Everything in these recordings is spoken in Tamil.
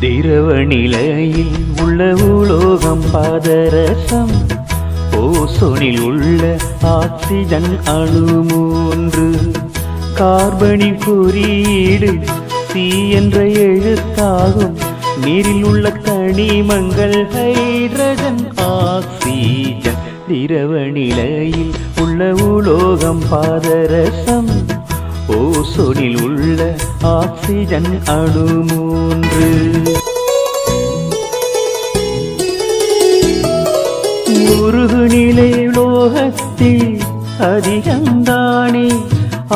திரவ நிலையில் உள்ள உலோகம் பாதரசம், ஓசோனில் உள்ள ஆக்சிஜன் அணு 3, கார்பனின் குறியீடு சி என்ற எழுத்தாகும். நீரில் உள்ள கனிமங்கள் ஹைட்ரஜன் ஆக்சிஜன். திரவ நிலையில் உள்ள உலோகம் பாதரசம், ஓசோனில் உள்ள ஆக்சிஜன் அணு 3. உருகு நிலை உலோகத்தில் அதிகம்தானே,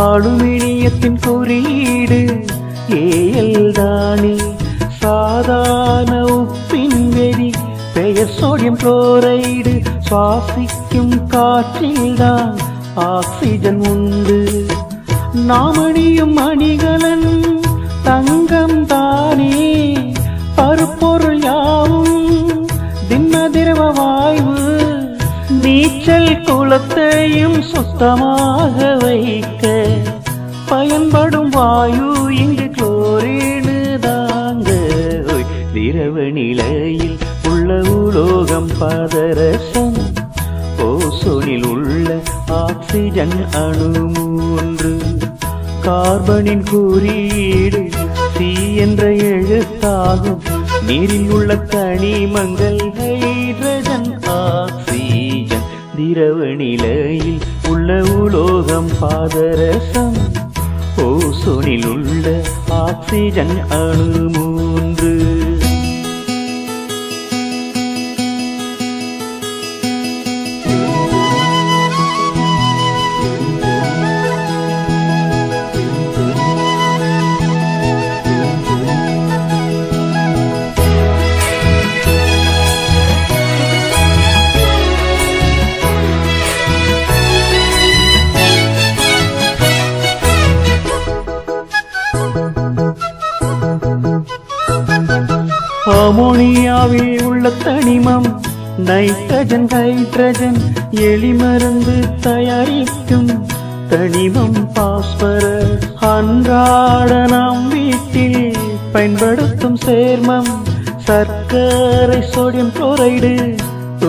அலுமினியத்தின் குறியீடு ஏஎல் தானே. சாதாரண உப்பின் வெறி பெயர் சோடியம் குளோரைடு, சுவாசிக்கும் காற்றில்தான் ஆக்சிஜன் உண்டு. நாமணியும் அணிகலன் தங்கம் தானே, பருப்பொருள் யாவும் திண்ம திரவ வாயு. நீச்சல் குளத்தையும் சுத்தமாக வைக்க பயன்படும் வாயு இங்கு குளோரின் தாங்க. திரவ நிலையில் உள்ள உலோகம் பாதரசம், ஓசோனில் உள்ள ஆக்சிஜன் அணு 3, கார்பனின் குறியீடு சி என்ற எழுத்தாகும். நீரில் உள்ள கனிமங்கள் ஹைட்ரஜன் ஆக்சிஜன். திரவ நிலையில் உள்ள உலோகம் பாதரசம், ஓசோனில் உள்ள ஆக்சிஜன் அணு 3. அமோனியாவில் உள்ள தனிமம் நைட்ரஜன் ஹைட்ரஜன். எளிமருந்து தயாரிக்கும் தனிமம் பாஸ்பரஸ். அன்றாட நாம் வீட்டில் பயன்படுத்தும் சேர்மம் சர்க்கரை சோடியம் குளோரைடு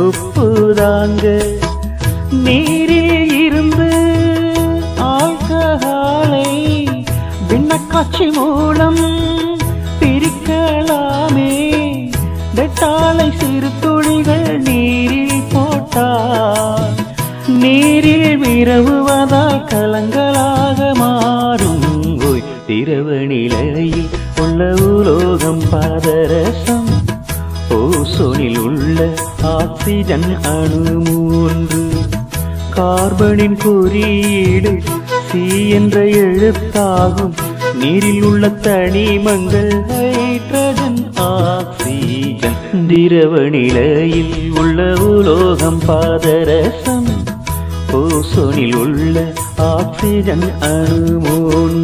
உப்பு தாங்க. நீரில் இருந்து ஆல்கஹாலை விண்ணக்காட்சி மூலம் பிரிக்கலாமே. டெட்டாலை சிறு துளிகள் நீரில் போட்டால் நீரில் விரவுவதால் கலங்களாக மாறும். திரவ நிலையில் உள்ள உலோகம் பாதரசம், ஓசோனில் உள்ள ஆக்சிஜன் அணு 3, கார்பனின் குறியீடு சி என்ற எழுத்தாகும். நீரில் உள்ள தனிமங்கள் ஹைட்ரஜன் ஆக்சிஜன். திரவ நிலையில் உள்ள உலோகம் பாதரசம், ஓசோனில் உள்ள ஆக்சிஜன் அணு 3.